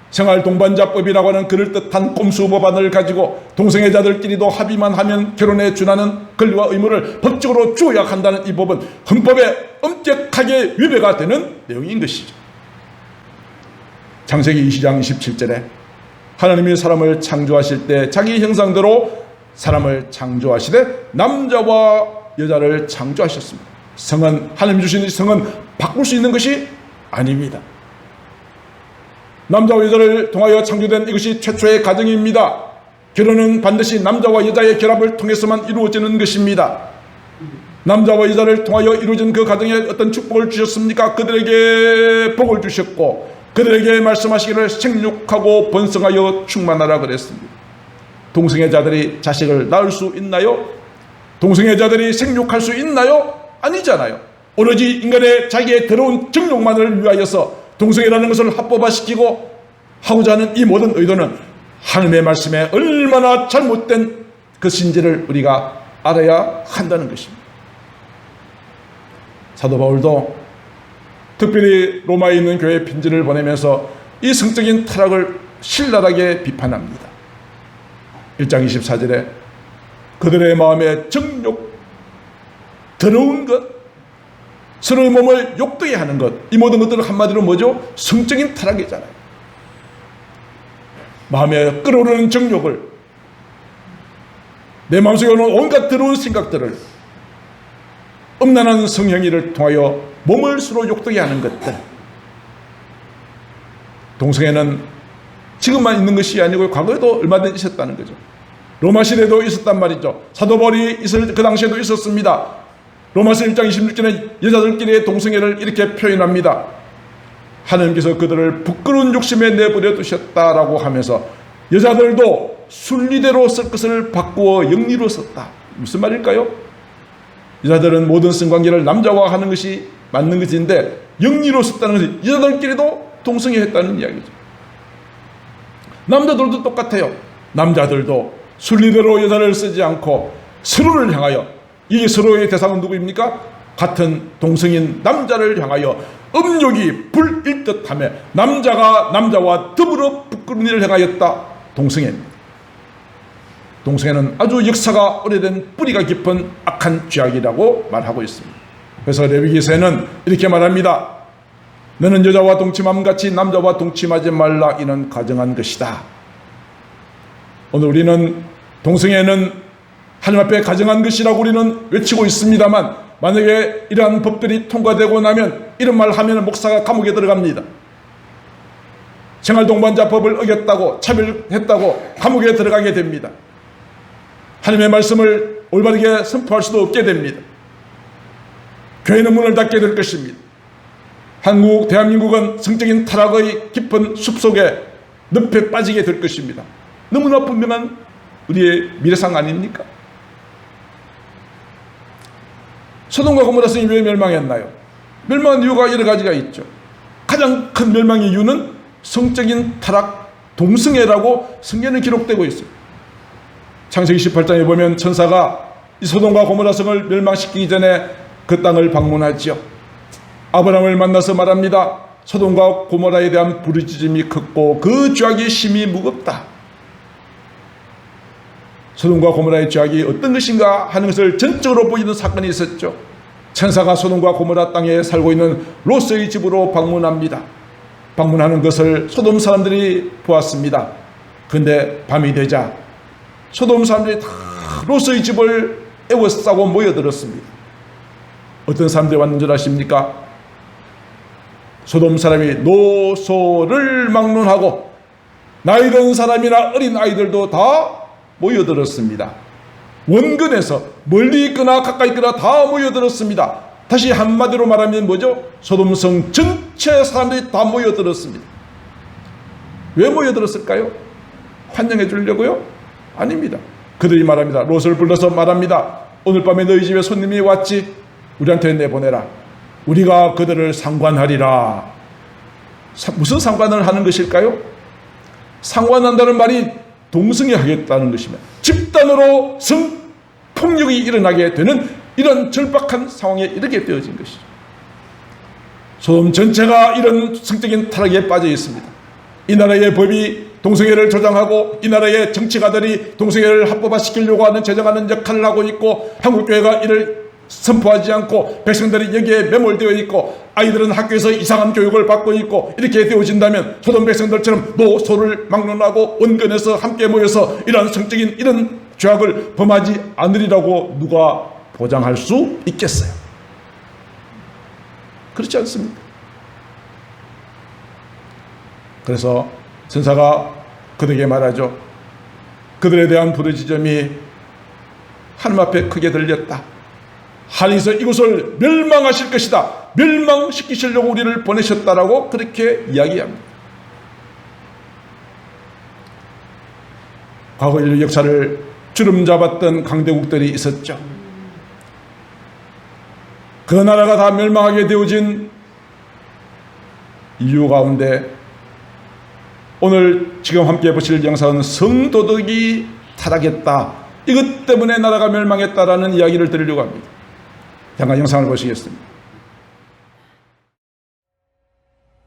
생활동반자법이라고 하는 그럴듯한 꼼수 법안을 가지고 동성애자들끼리도 합의만 하면 결혼에 준하는 권리와 의무를 법적으로 주어야 한다는 이 법은 헌법에 엄격하게 위배가 되는 내용인 것이죠. 창세기 20장 27절에 하나님이 사람을 창조하실 때 자기 형상대로 사람을 창조하시되 남자와 여자를 창조하셨습니다. 성은 하나님 주신 성은 바꿀 수 있는 것이 아닙니다. 남자와 여자를 통하여 창조된 이것이 최초의 가정입니다. 결혼은 반드시 남자와 여자의 결합을 통해서만 이루어지는 것입니다. 남자와 여자를 통하여 이루어진 그 가정에 어떤 축복을 주셨습니까? 그들에게 복을 주셨고 그들에게 말씀하시기를 생육하고 번성하여 충만하라 그랬습니다. 동성애자들이 자식을 낳을 수 있나요? 동성애자들이 생육할 수 있나요? 아니잖아요. 오로지 인간의 자기의 더러운 정욕만을 위하여서 동성애라는 것을 합법화시키고 하고자 하는 이 모든 의도는 하나님의 말씀에 얼마나 잘못된 것인지를 우리가 알아야 한다는 것입니다. 사도 바울도 특별히 로마에 있는 교회에 편지를 보내면서 이 성적인 타락을 신랄하게 비판합니다. 1장 24절에 그들의 마음에 정욕, 더러운 것, 서로의 몸을 욕되게 하는 것, 이 모든 것들은 한마디로 뭐죠? 성적인 타락이잖아요. 마음에 끓어오르는 정욕을, 내 마음속에 오는 온갖 더러운 생각들을 음란한 성행위를 통하여 몸을 서로 욕되게 하는 것들. 동성애는 지금만 있는 것이 아니고 과거에도 얼마든지 있었다는 거죠. 로마 시대도 있었단 말이죠. 사도 바울이 있을 그 당시에도 있었습니다. 로마서 1장 26절에 여자들끼리의 동성애를 이렇게 표현합니다. 하나님께서 그들을 부끄러운 욕심에 내버려 두셨다라고 하면서 여자들도 순리대로 쓸 것을 바꾸어 영리로 썼다. 무슨 말일까요? 여자들은 모든 성관계를 남자와 하는 것이 맞는 것인데 영리로 썼다는 것이 여자들끼리도 동성애 했다는 이야기죠. 남자들도 똑같아요. 남자들도 순리대로 여자를 쓰지 않고 서로를 향하여, 이 서로의 대상은 누구입니까? 같은 동성인 남자를 향하여 음욕이 불일 듯하며 남자가 남자와 더불어 부끄러운 일을 행하였다. 동성애입니다. 동성애는 아주 역사가 오래된 뿌리가 깊은 악한 죄악이라고 말하고 있습니다. 그래서 레위기서에는 이렇게 말합니다. 너는 여자와 동침함같이 남자와 동침하지 말라. 이는 가정한 것이다. 오늘 우리는 동성애는 하나님 앞에 가정한 것이라고 우리는 외치고 있습니다만, 만약에 이러한 법들이 통과되고 나면 이런 말 하면 목사가 감옥에 들어갑니다. 생활동반자법을 어겼다고, 차별했다고 감옥에 들어가게 됩니다. 하나님의 말씀을 올바르게 선포할 수도 없게 됩니다. 교회는 문을 닫게 될 것입니다. 대한민국은 성적인 타락의 깊은 숲속에 늪에 빠지게 될 것입니다. 너무나 분명한 우리의 미래상 아닙니까? 소돔과 고모라 성이 왜 멸망했나요? 멸망한 이유가 여러 가지가 있죠. 가장 큰 멸망의 이유는 성적인 타락, 동성애라고 성경에 기록되고 있어요. 창세기 18장에 보면 천사가 이 소돔과 고모라 성을 멸망시키기 전에 그 땅을 방문하지요. 아브라함을 만나서 말합니다. 소돔과 고모라에 대한 부르짖음이 컸고 그 죄악이 심히 무겁다. 소돔과 고모라의 죄악이 어떤 것인가 하는 것을 전적으로 보이는 사건이 있었죠. 천사가 소돔과 고모라 땅에 살고 있는 롯의 집으로 방문합니다. 방문하는 것을 소돔 사람들이 보았습니다. 그런데 밤이 되자 소돔 사람들이 다 롯의 집을 에워싸고 모여들었습니다. 어떤 사람들이 왔는 줄 아십니까? 소돔 사람이 노소를 막론하고 나이 든 사람이나 어린 아이들도 다 모여들었습니다. 원근에서 멀리 있거나 가까이 있거나 다 모여들었습니다. 다시 한마디로 말하면 뭐죠? 소돔성 전체 사람들이 다 모여들었습니다. 왜 모여들었을까요? 환영해 주려고요? 아닙니다. 그들이 말합니다. 롯을 불러서 말합니다. 오늘 밤에 너희 집에 손님이 왔지? 우리한테 내보내라. 우리가 그들을 상관하리라. 무슨 상관을 하는 것일까요? 상관한다는 말이 동성애 하겠다는 것이며 집단으로 성폭력이 일어나게 되는 이런 절박한 상황에 이르게 되어진 것이죠. 소돔 전체가 이런 성적인 타락에 빠져 있습니다. 이 나라의 법이 동성애를 조장하고 이 나라의 정치가들이 동성애를 합법화시키려고 하는 제정하는 역할을 하고 있고 한국교회가 이를 선포하지 않고 백성들이 여기에 매몰되어 있고 아이들은 학교에서 이상한 교육을 받고 있고 이렇게 되어진다면 소돔 백성들처럼 노소를 막론하고 원근에서 함께 모여서 이러한 성적인 이런 죄악을 범하지 않으리라고 누가 보장할 수 있겠어요? 그렇지 않습니까? 그래서 천사가 그들에게 말하죠. 그들에 대한 부르짖음이 하나님 앞에 크게 들렸다. 하나님께서 이곳을 멸망하실 것이다. 멸망시키시려고 우리를 보내셨다라고 그렇게 이야기합니다. 과거 인류 역사를 주름잡았던 강대국들이 있었죠. 그 나라가 다 멸망하게 되어진 이유 가운데 오늘 지금 함께 보실 영상은 성도덕이 타락했다. 이것 때문에 나라가 멸망했다라는 이야기를 드리려고 합니다. 잠깐 영상을 보시겠습니다.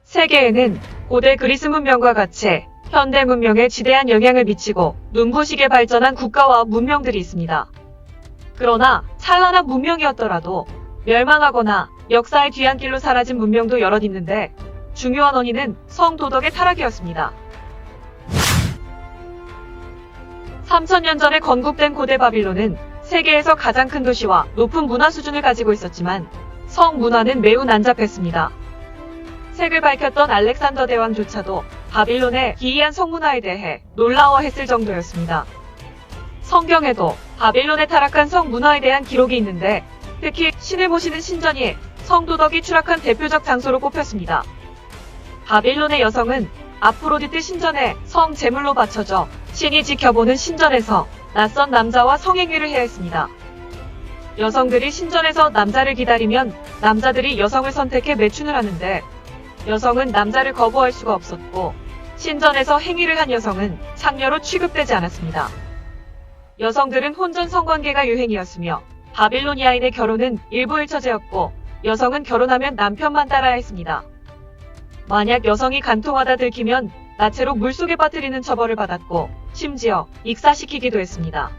세계에는 고대 그리스 문명과 같이 현대 문명에 지대한 영향을 미치고 눈부시게 발전한 국가와 문명들이 있습니다. 그러나 찬란한 문명이었더라도 멸망하거나 역사의 뒤안길로 사라진 문명도 여럿 있는데 중요한 원인은 성도덕의 타락이었습니다. 3000년 전에 건국된 고대 바빌론은 세계에서 가장 큰 도시와 높은 문화 수준을 가지고 있었지만 성문화는 매우 난잡했습니다. 색을 밝혔던 알렉산더 대왕조차도 바빌론의 기이한 성문화에 대해 놀라워했을 정도였습니다. 성경에도 바빌론의 타락한 성문화에 대한 기록이 있는데 특히 신을 모시는 신전이 성도덕이 추락한 대표적 장소로 꼽혔습니다. 바빌론의 여성은 아프로디테 신전에 성 제물로 바쳐져 신이 지켜보는 신전에서 낯선 남자와 성행위를 해야 했습니다. 여성들이 신전에서 남자를 기다리면 남자들이 여성을 선택해 매춘을 하는데 여성은 남자를 거부할 수가 없었고 신전에서 행위를 한 여성은 창녀로 취급되지 않았습니다. 여성들은 혼전 성관계가 유행이었으며 바빌로니아인의 결혼은 일부일처제였고 여성은 결혼하면 남편만 따라야 했습니다. 만약 여성이 간통하다 들키면 나체로 물속에 빠뜨리는 처벌을 받았고 심지어 익사시키기도 했습니다.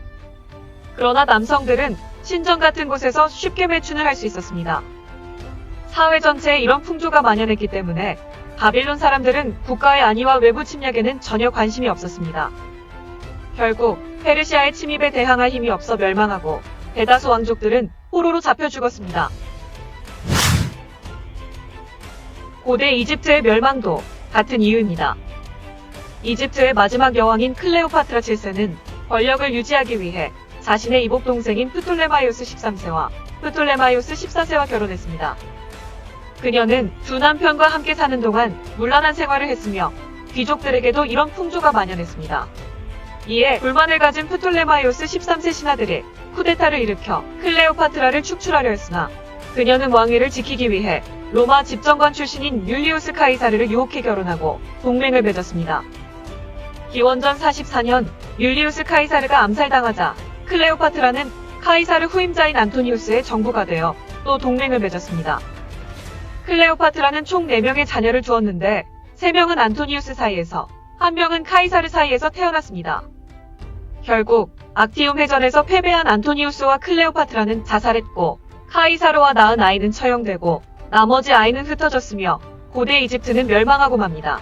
그러나 남성들은 신전 같은 곳에서 쉽게 매춘을 할 수 있었습니다. 사회 전체에 이런 풍조가 만연했기 때문에 바빌론 사람들은 국가의 안위와 외부 침략에는 전혀 관심이 없었습니다. 결국 페르시아의 침입에 대항할 힘이 없어 멸망하고 대다수 왕족들은 포로로 잡혀 죽었습니다. 고대 이집트의 멸망도 같은 이유입니다. 이집트의 마지막 여왕인 클레오파트라 7세는 권력을 유지하기 위해 자신의 이복 동생인 프톨레마이오스 13세와 프톨레마이오스 14세와 결혼했습니다. 그녀는 두 남편과 함께 사는 동안 문란한 생활을 했으며 귀족들에게도 이런 풍조가 만연했습니다. 이에 불만을 가진 프톨레마이오스 13세 신하들이 쿠데타를 일으켜 클레오파트라를 축출하려 했으나 그녀는 왕위를 지키기 위해 로마 집정관 출신인 율리우스 카이사르를 유혹해 결혼하고 동맹을 맺었습니다. 기원전 44년 율리우스 카이사르가 암살당하자 클레오파트라는 카이사르 후임자인 안토니우스의 정부가 되어 또 동맹을 맺었습니다. 클레오파트라는 총 4명의 자녀를 두었는데 3명은 안토니우스 사이에서 1명은 카이사르 사이에서 태어났습니다. 결국 악티움 해전에서 패배한 안토니우스와 클레오파트라는 자살했고 카이사르와 낳은 아이는 처형되고 나머지 아이는 흩어졌으며 고대 이집트는 멸망하고 맙니다.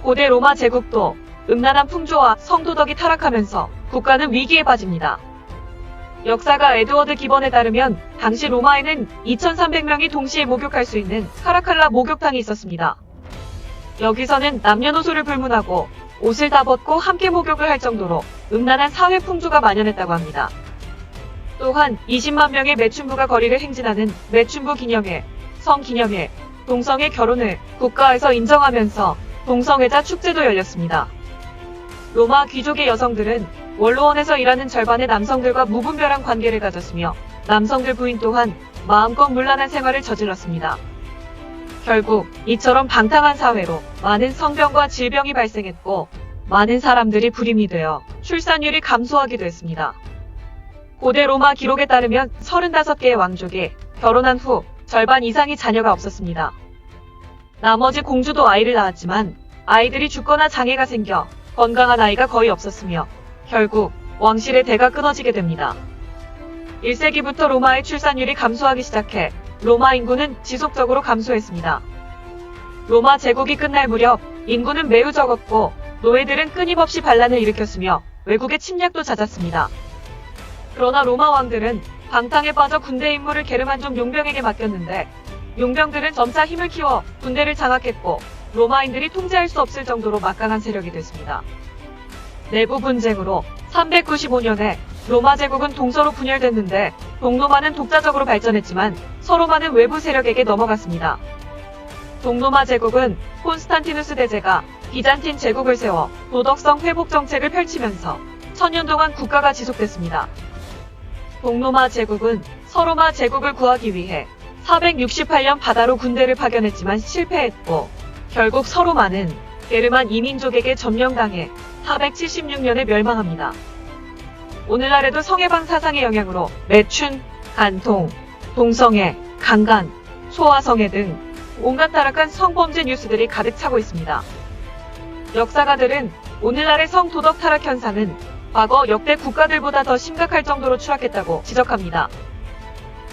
고대 로마 제국도 음란한 풍조와 성도덕이 타락하면서 국가는 위기에 빠집니다. 역사가 에드워드 기번에 따르면 당시 로마에는 2300명이 동시에 목욕할 수 있는 카라칼라 목욕탕이 있었습니다. 여기서는 남녀노소를 불문하고 옷을 다 벗고 함께 목욕을 할 정도로 음란한 사회 풍조가 만연했다고 합니다. 또한 20만 명의 매춘부가 거리를 행진하는 매춘부 기념회, 성기념회, 동성애 결혼을 국가에서 인정하면서 동성애자 축제도 열렸습니다. 로마 귀족의 여성들은 원로원에서 일하는 절반의 남성들과 무분별한 관계를 가졌으며 남성들 부인 또한 마음껏 문란한 생활을 저질렀습니다. 결국 이처럼 방탕한 사회로 많은 성병과 질병이 발생했고 많은 사람들이 불임이 되어 출산율이 감소하기도 했습니다. 고대 로마 기록에 따르면 35개의 왕족이 결혼한 후 절반 이상이 자녀가 없었습니다. 나머지 공주도 아이를 낳았지만 아이들이 죽거나 장애가 생겨 건강한 아이가 거의 없었으며 결국 왕실의 대가 끊어지게 됩니다. 1세기부터 로마의 출산율이 감소하기 시작해 로마 인구는 지속적으로 감소했습니다. 로마 제국이 끝날 무렵 인구는 매우 적었고 노예들은 끊임없이 반란을 일으켰으며 외국의 침략도 잦았습니다. 그러나 로마 왕들은 방탕에 빠져 군대 임무를 게르만족 용병에게 맡겼는데 용병들은 점차 힘을 키워 군대를 장악했고 로마인들이 통제할 수 없을 정도로 막강한 세력이 됐습니다. 내부 분쟁으로 395년에 로마 제국은 동서로 분열됐는데 동로마는 독자적으로 발전했지만 서로마는 외부 세력에게 넘어갔습니다. 동로마 제국은 콘스탄티누스 대제가 비잔틴 제국을 세워 도덕성 회복 정책을 펼치면서 천년 동안 국가가 지속됐습니다. 동로마 제국은 서로마 제국을 구하기 위해 468년 바다로 군대를 파견했지만 실패했고 결국 서로마는 게르만 이민족에게 점령당해 476년에 멸망합니다. 오늘날에도 성해방 사상의 영향으로 매춘, 간통, 동성애, 강간, 소아성애 등 온갖 타락한 성범죄 뉴스들이 가득 차고 있습니다. 역사가들은 오늘날의 성도덕 타락 현상은 과거 역대 국가들보다 더 심각할 정도로 추락했다고 지적합니다.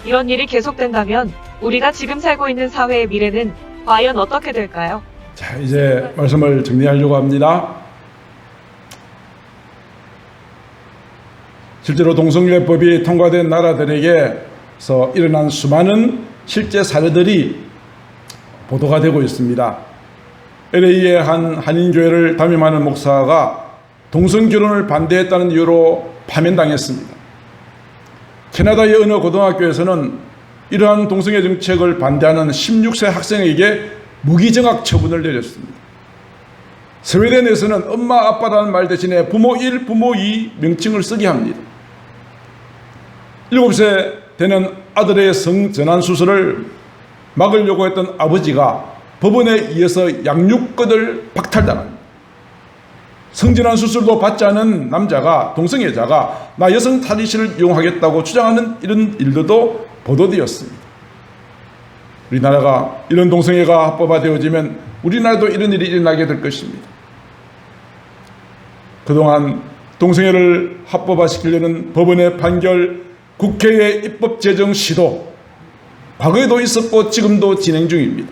이런 일이 계속된다면 우리가 지금 살고 있는 사회의 미래는 과연 어떻게 될까요? 자, 이제 말씀을 정리하려고 합니다. 실제로 동성애법이 통과된 나라들에게서 일어난 수많은 실제 사례들이 보도가 되고 있습니다. LA의 한 한인교회를 담임하는 목사가 동성결혼을 반대했다는 이유로 파면당했습니다. 캐나다의 어느 고등학교에서는 이러한 동성애 정책을 반대하는 16세 학생에게 무기정학 처분을 내렸습니다. 스웨덴에서는 엄마 아빠라는 말 대신에 부모 1, 부모 2 명칭을 쓰게 합니다. 7세 되는 아들의 성전환 수술을 막으려고 했던 아버지가 법원에 의해서 양육권을 박탈당합니다. 성진환 수술도 받지 않은 남자가, 동성애자가 나 여성 탈의실을 이용하겠다고 주장하는 이런 일들도 보도되었습니다. 우리나라가 이런 동성애가 합법화되어지면 우리나라도 이런 일이 일어나게 될 것입니다. 그동안 동성애를 합법화시키려는 법원의 판결, 국회의 입법 제정 시도 과거에도 있었고 지금도 진행 중입니다.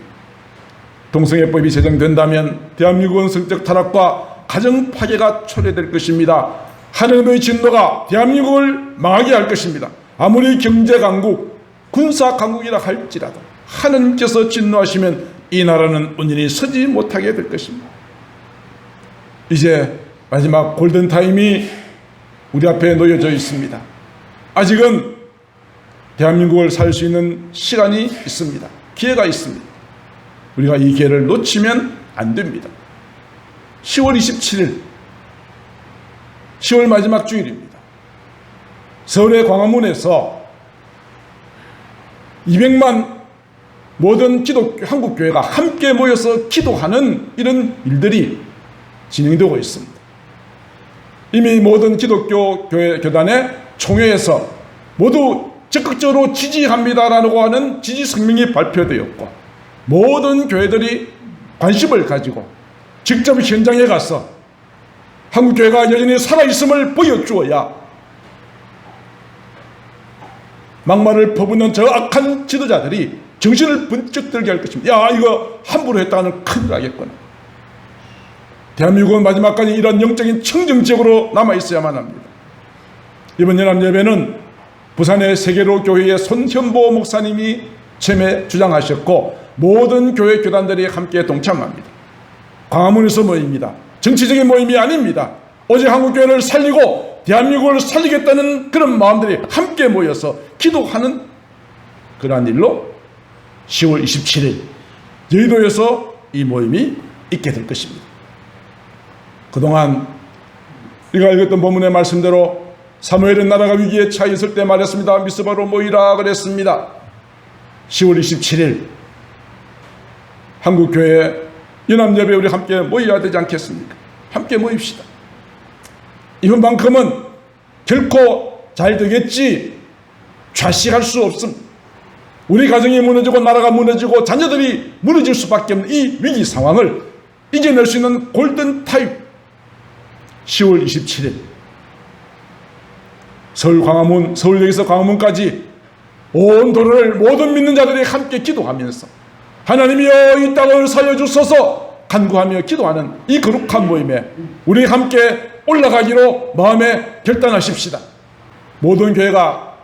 동성애법이 제정된다면 대한민국은 성적 타락과 가정 파괴가 초래될 것입니다. 하나님의 진노가 대한민국을 망하게 할 것입니다. 아무리 경제 강국, 군사 강국이라 할지라도 하나님께서 진노하시면 이 나라는 온전히 서지 못하게 될 것입니다. 이제 마지막 골든타임이 우리 앞에 놓여져 있습니다. 아직은 대한민국을 살 수 있는 시간이 있습니다. 기회가 있습니다. 우리가 이 기회를 놓치면 안 됩니다. 10월 27일, 10월 마지막 주일입니다. 서울의 광화문에서 200만 모든 기독교 한국교회가 함께 모여서 기도하는 이런 일들이 진행되고 있습니다. 이미 모든 기독교 교단의 총회에서 모두 적극적으로 지지합니다라고 하는 지지 성명이 발표되었고, 모든 교회들이 관심을 가지고 직접 현장에 가서 한국교회가 여전히 살아있음을 보여주어야 막말을 퍼붓는 저 악한 지도자들이 정신을 번쩍 들게 할 것입니다. 야, 이거 함부로 했다가는 큰일 나겠구나. 대한민국은 마지막까지 이런 영적인 청정지역으로 남아있어야만 합니다. 이번 연합예배는 부산의 세계로 교회의 손현보 목사님이 처음에 주장하셨고, 모든 교회 교단들이 함께 동참합니다. 광화문에서 모입니다. 정치적인 모임이 아닙니다. 오직 한국교회를 살리고 대한민국을 살리겠다는 그런 마음들이 함께 모여서 기도하는 그러한 일로 10월 27일 여의도에서 이 모임이 있게 될 것입니다. 그동안 우리가 읽었던 본문의 말씀대로 사무엘은 나라가 위기에 처해 있을 때 말했습니다. 미스바로 모이라 그랬습니다. 10월 27일 한국교회 연합예배 우리 함께 모여야 되지 않겠습니까? 함께 모입시다. 이번만큼은 결코 잘 되겠지 좌식할 수 없습니다. 우리 가정이 무너지고 나라가 무너지고 자녀들이 무너질 수밖에 없는 이 위기 상황을 이겨낼 수 있는 골든타임, 10월 27일 서울역에서 광화문까지 온 도로를 모든 믿는 자들이 함께 기도하면서 하나님이여 이 땅을 살려주소서 간구하며 기도하는 이 거룩한 모임에 우리 함께 올라가기로 마음에 결단하십시다. 모든 교회가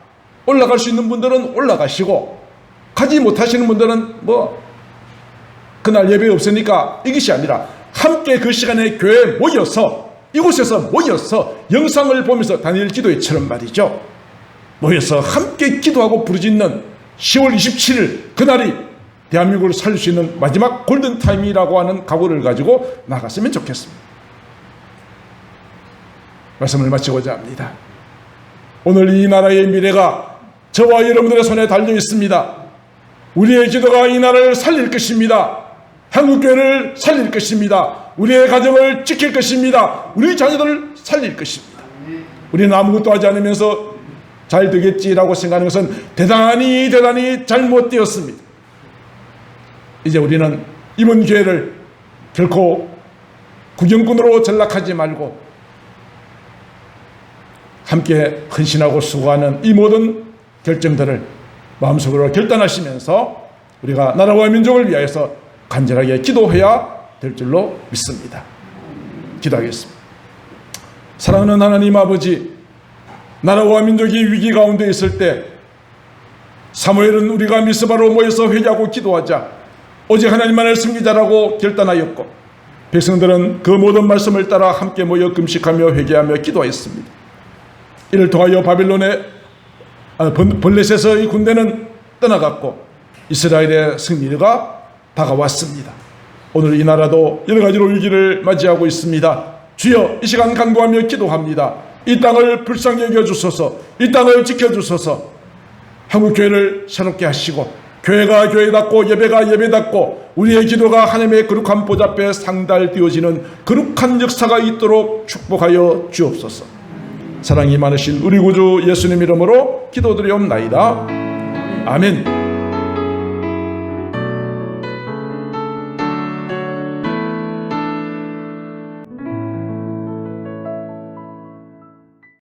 올라갈 수 있는 분들은 올라가시고, 가지 못하시는 분들은 그날 예배 없으니까 이것이 아니라 함께 그 시간에 교회에 모여서, 이곳에서 모여서 영상을 보면서 다니엘 기도회처럼 말이죠, 모여서 함께 기도하고 부르짖는 10월 27일 그날이 대한민국을 살릴 수 있는 마지막 골든타임이라고 하는 각오를 가지고 나갔으면 좋겠습니다. 말씀을 마치고자 합니다. 오늘 이 나라의 미래가 저와 여러분들의 손에 달려 있습니다. 우리의 기도가 이 나라를 살릴 것입니다. 한국교회를 살릴 것입니다. 우리의 가정을 지킬 것입니다. 우리 자녀들을 살릴 것입니다. 우리는 아무것도 하지 않으면서 잘 되겠지라고 생각하는 것은 대단히 잘못되었습니다. 이제 우리는 이번 기회를 결코 구경꾼으로 전락하지 말고 함께 헌신하고 수고하는 이 모든 결정들을 마음속으로 결단하시면서 우리가 나라와 민족을 위하여서 간절하게 기도해야 될 줄로 믿습니다. 기도하겠습니다. 사랑하는 하나님 아버지, 나라와 민족이 위기 가운데 있을 때 사무엘은 우리가 미스바로 모여서 회개하고 기도하자 오직 하나님만을 승리자라고 결단하였고, 백성들은 그 모든 말씀을 따라 함께 모여 금식하며 회개하며 기도했습니다. 이를 통하여 바빌론의 블레셋의 군대는 떠나갔고 이스라엘의 승리가 다가왔습니다. 오늘 이 나라도 여러 가지로 위기를 맞이하고 있습니다. 주여, 이 시간 간구하며 기도합니다. 이 땅을 불쌍히 여겨주소서, 이 땅을 지켜주소서. 한국교회를 새롭게 하시고 교회가 교회답고 예배가 예배답고 우리의 기도가 하나님의 거룩한 보좌 앞에 상달되어지는 거룩한 역사가 있도록 축복하여 주옵소서. 사랑이 많으신 우리 구주 예수님 이름으로 기도드리옵나이다. 아멘.